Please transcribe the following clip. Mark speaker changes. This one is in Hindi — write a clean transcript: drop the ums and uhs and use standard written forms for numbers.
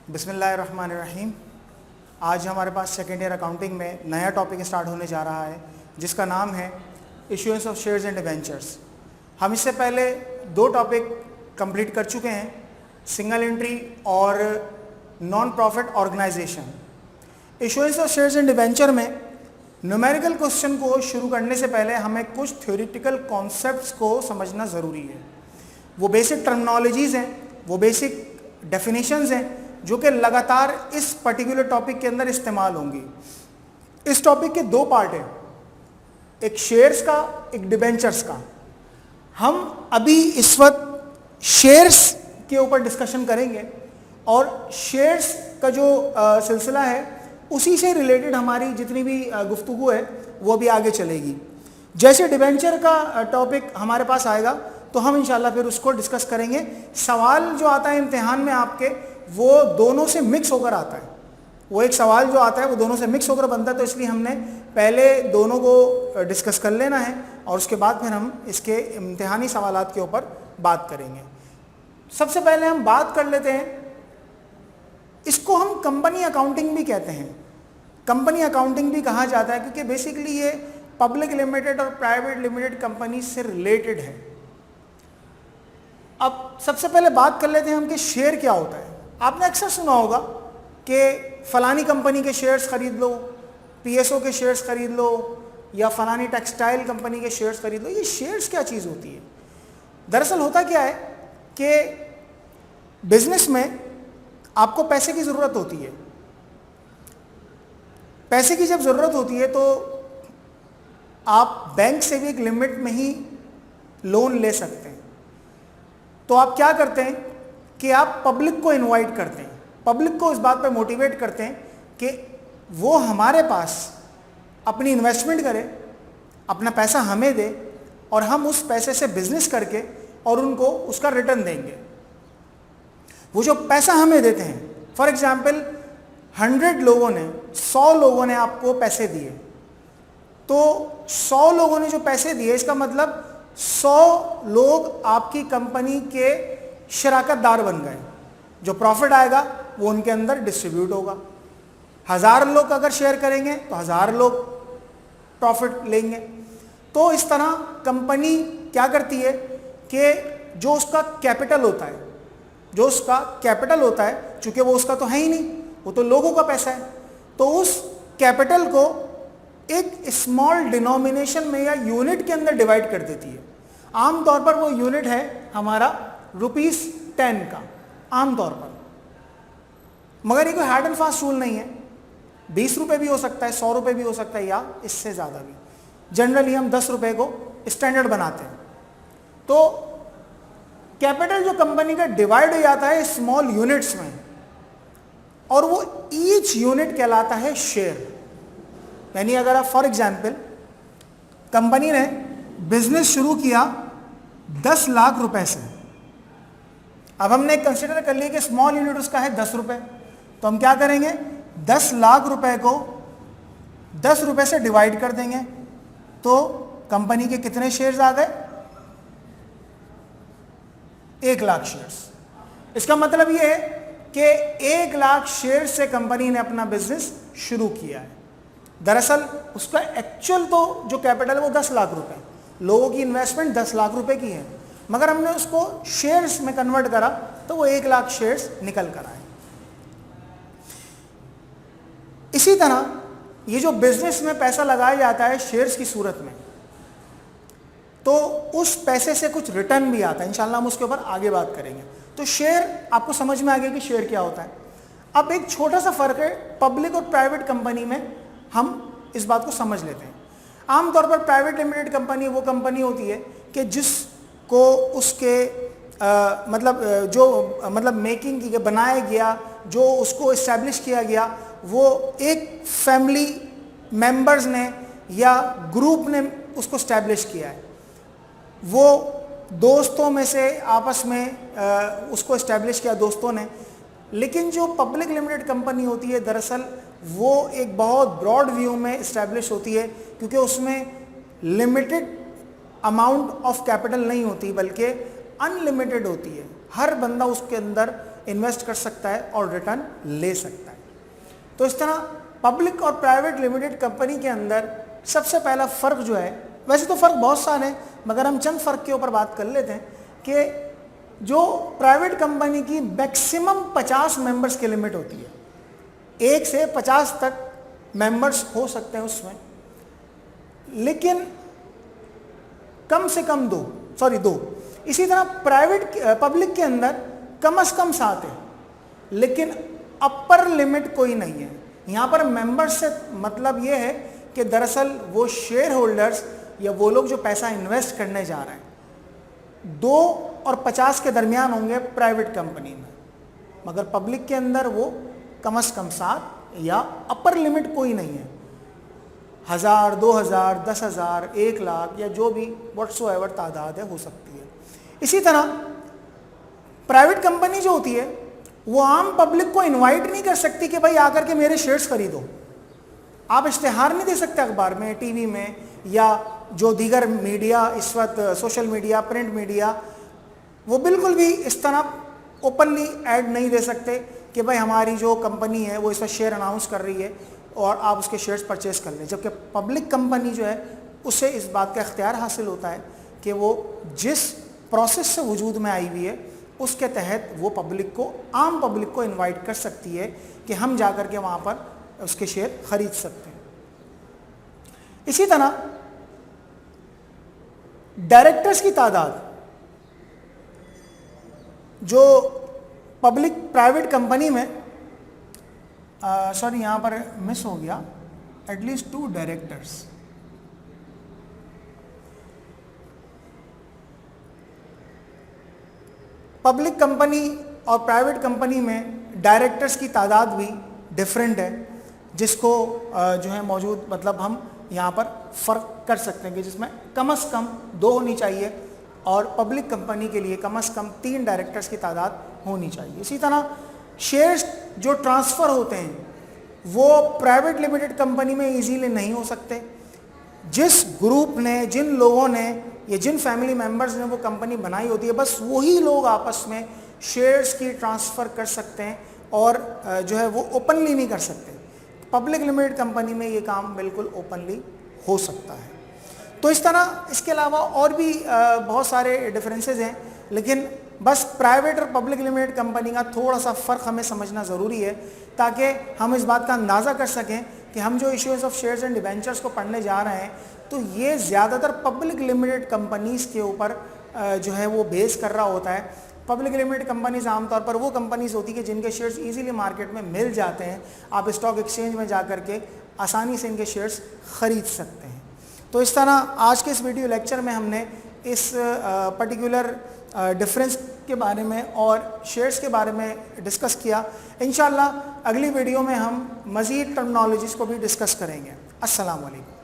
Speaker 1: बिस्मिल्लाहिर्रहमानिर्रहीम। आज हमारे पास सेकेंड ईयर अकाउंटिंग में नया टॉपिक स्टार्ट होने जा रहा है जिसका नाम है issuance of shares and debentures. हम इससे पहले दो टॉपिक कंप्लीट कर चुके हैं, सिंगल एंट्री और non profit organisation. Issuance of shares and debenture में न्यूमेरिकल क्वेश्चन को शुरू करने से पहले हमें कुछ थ्योरेटिकल कॉन्सेप्ट्स को समझना ज़रूरी है। वो बेसिक टर्मिनोलॉजीज़ हैं, वो बेसिक डेफिनेशंस हैं जो कि लगातार इस पर्टिकुलर टॉपिक के अंदर इस्तेमाल होंगी। इस टॉपिक के दो पार्ट हैं, एक शेयर्स का, एक डिबेंचर्स का। हम अभी इस वक्त शेयर्स के ऊपर डिस्कशन करेंगे और शेयर्स का जो सिलसिला है उसी से रिलेटेड हमारी जितनी भी गुफ्तगू है वो भी आगे चलेगी। जैसे डिबेंचर का टॉपिक हमारे पास आएगा तो हम इंशाल्लाह फिर उसको डिस्कस करेंगे। सवाल जो आता है इम्तिहान में आपके वो दोनों से मिक्स होकर आता है, वो एक सवाल जो आता है वो दोनों से मिक्स होकर बनता है, तो इसलिए हमने पहले दोनों को डिस्कस कर लेना है और उसके बाद फिर हम इसके इम्तिहानी सवालात के ऊपर बात करेंगे। सबसे पहले हम बात कर लेते हैं, इसको हम कंपनी अकाउंटिंग भी कहते हैं। कंपनी अकाउंटिंग भी कहा जाता है क्योंकि बेसिकली ये पब्लिक लिमिटेड और प्राइवेट लिमिटेड कंपनी से रिलेटेड है। अब सबसे पहले बात कर लेते हैं हम कि शेयर क्या होता है। आपने अक्सर सुना होगा कि फलानी कंपनी के शेयर्स खरीद लो, पीएसओ के शेयर्स खरीद लो या फलानी टेक्सटाइल कंपनी के शेयर्स खरीद लो। ये शेयर्स क्या चीज़ होती है? दरअसल होता क्या है कि बिजनेस में आपको पैसे की ज़रूरत होती है। पैसे की जब ज़रूरत होती है तो आप बैंक से भी एक लिमिट में ही लोन ले सकते हैं। तो आप क्या करते हैं कि आप पब्लिक को इनवाइट करते हैं, पब्लिक को इस बात पर मोटिवेट करते हैं कि वो हमारे पास अपनी इन्वेस्टमेंट करे, अपना पैसा हमें दे और हम उस पैसे से बिजनेस करके और उनको उसका रिटर्न देंगे। वो जो पैसा हमें देते हैं, फॉर एग्जाम्पल 100 लोगों ने, 100 लोगों ने आपको पैसे दिए, तो 100 लोगों ने जो पैसे दिए इसका मतलब 100 लोग आपकी कंपनी के शराकतदार बन गए। जो प्रॉफिट आएगा वो उनके अंदर डिस्ट्रीब्यूट होगा। 1000 लोग अगर शेयर करेंगे तो 1000 लोग प्रॉफिट लेंगे। तो इस तरह कंपनी क्या करती है कि जो उसका कैपिटल होता है, जो उसका कैपिटल होता है, चूंकि वो उसका तो है ही नहीं, वो तो लोगों का पैसा है, तो उस कैपिटल को एक स्मॉल डिनोमिनेशन में या यूनिट के अंदर डिवाइड कर देती है। आमतौर पर वो यूनिट है हमारा ₹10 का, आमतौर पर। मगर ये कोई हार्ड एंड फास्ट रूल नहीं है, 20 रुपये भी हो सकता है, 100 रुपये भी हो सकता है या इससे ज़्यादा भी। जनरली हम 10 रुपये को स्टैंडर्ड बनाते हैं। तो कैपिटल जो कंपनी का डिवाइड हो जाता है स्मॉल यूनिट्स में और वो ईच यूनिट कहलाता है शेयर। यानी अगर आप फॉर एग्जाम्पल कंपनी ने बिजनेस शुरू किया 10 लाख रुपए से, अब हमने कंसिडर कर लिया कि स्मॉल यूनिट उसका है 10 रुपये, तो हम क्या करेंगे, 10 लाख रुपए को 10 रुपये से डिवाइड कर देंगे तो कंपनी के कितने शेयर्स आ गए? 1 लाख शेयर्स। इसका मतलब ये है कि 1 लाख शेयर से कंपनी ने अपना बिजनेस शुरू किया है। दरअसल उसका एक्चुअल तो जो कैपिटल है वो 10 लाख रुपए, लोगों की इन्वेस्टमेंट 10 लाख रुपए की है, मगर हमने उसको शेयर्स में कन्वर्ट करा तो वो 1 लाख शेयर्स निकल कर आए। इसी तरह ये जो बिजनेस में पैसा लगाया जाता है शेयर्स की सूरत में, तो उस पैसे से कुछ रिटर्न भी आता है। इंशाल्लाह हम उसके ऊपर आगे बात करेंगे। तो शेयर आपको समझ में आ गया कि शेयर क्या होता है। अब एक छोटा सा फर्क है पब्लिक और प्राइवेट कंपनी में, हम इस बात को समझ लेते हैं। आमतौर पर प्राइवेट लिमिटेड कंपनी वो कंपनी होती है कि जिसको उसके मतलब मेकिंग की बनाया गया, जो उसको इस्टेब्लिश किया गया, वो एक फैमिली मेंबर्स ने या ग्रुप ने उसको इस्टेब्लिश किया है। वो दोस्तों में से आपस में उसको इस्टेब्लिश किया दोस्तों ने। लेकिन जो पब्लिक लिमिटेड कंपनी होती है दरअसल वो एक बहुत ब्रॉड व्यू में इस्टेब्लिश होती है, क्योंकि उसमें लिमिटेड अमाउंट ऑफ कैपिटल नहीं होती बल्कि अनलिमिटेड होती है। हर बंदा उसके अंदर इन्वेस्ट कर सकता है और रिटर्न ले सकता है। तो इस तरह पब्लिक और प्राइवेट लिमिटेड कंपनी के अंदर सबसे पहला फ़र्क जो है, वैसे तो फ़र्क बहुत सारे हैं मगर हम चंद फ़र्क के ऊपर बात कर लेते हैं कि जो प्राइवेट कंपनी की मैक्सिमम 50 मेंबर्स की लिमिट होती है, 1 से 50 तक मेंबर्स हो सकते हैं उसमें, लेकिन कम से कम दो। इसी तरह पब्लिक के अंदर कम से कम 7 है, लेकिन अपर लिमिट कोई नहीं है। यहाँ पर मेंबर्स से मतलब ये है कि दरअसल वो शेयर होल्डर्स या वो लोग जो पैसा इन्वेस्ट करने जा रहे हैं 2 और 50 के दरमियान होंगे प्राइवेट कंपनी में, मगर पब्लिक के अंदर वो कम से कम 7 या अपर लिमिट कोई नहीं है। 1000, 2000, 10,000, 1 लाख या जो भी व्हाट्सोएवर तादाद है हो सकती है। इसी तरह प्राइवेट कंपनी जो होती है वो आम पब्लिक को इनवाइट नहीं कर सकती कि भाई आकर के मेरे शेयर्स खरीदो। आप इश्तिहार नहीं दे सकते अखबार में, टीवी में या जो दीगर मीडिया इस वक्त सोशल मीडिया, प्रिंट मीडिया, वो बिल्कुल भी इस तरह ओपनली ऐड नहीं दे सकते कि भाई हमारी जो कंपनी है वो इस वक्त शेयर अनाउंस कर रही है और आप उसके शेयर्स परचेज कर लें। जबकि पब्लिक कंपनी जो है उसे इस बात का इख्तियार हासिल होता है कि वो जिस प्रोसेस से वजूद में आई हुई है उसके तहत वो आम पब्लिक को इनवाइट कर सकती है कि हम जाकर के वहाँ पर उसके शेयर खरीद सकते हैं। इसी तरह डायरेक्टर्स की तादाद जो पब्लिक प्राइवेट कंपनी में सॉरी यहाँ पर मिस हो गया, एटलीस्ट 2 डायरेक्टर्स। पब्लिक कंपनी और प्राइवेट कंपनी में डायरेक्टर्स की तादाद भी डिफरेंट है, जिसको जो है मौजूद मतलब हम यहाँ पर फ़र्क कर सकते हैं कि जिसमें कम से कम 2 होनी चाहिए और पब्लिक कंपनी के लिए कम से कम 3 डायरेक्टर्स की तादाद होनी चाहिए। इसी तरह शेयर्स जो ट्रांसफ़र होते हैं वो प्राइवेट लिमिटेड कंपनी में इजीली नहीं हो सकते। जिस ग्रुप ने, जिन लोगों ने या जिन फैमिली मेंबर्स ने वो कंपनी बनाई होती है, बस वही लोग आपस में शेयर्स की ट्रांसफ़र कर सकते हैं और जो है वो ओपनली नहीं कर सकते। पब्लिक लिमिटेड कंपनी में ये काम बिल्कुल ओपनली हो सकता है। तो इस तरह इसके अलावा और भी बहुत सारे डिफरेंसेस हैं, लेकिन बस प्राइवेट और पब्लिक लिमिटेड कंपनी का थोड़ा सा फ़र्क हमें समझना ज़रूरी है ताकि हम इस बात का अंदाज़ा कर सकें कि हम जो issues of shares and debentures को पढ़ने जा रहे हैं तो ये ज़्यादातर पब्लिक लिमिटेड कंपनीज़ के ऊपर जो है वो बेस कर रहा होता है। पब्लिक लिमिटेड कंपनीज़ आमतौर पर वो कंपनीज़ होती है जिनके शेयर्स इजीली मार्केट में मिल जाते हैं, आप स्टॉक एक्सचेंज में जाकर के आसानी से इनके शेयर्स ख़रीद सकते हैं। तो इस तरह आज के इस वीडियो लेक्चर में हमने इस पर्टिकुलर डिफरेंस के बारे में और शेयर्स के बारे में डिस्कस किया। इंशाल्लाह अगली वीडियो में हम मज़ीद टर्मिनोलॉजीज़ को भी डिस्कस करेंगे। अस्सलाम वालेकुम।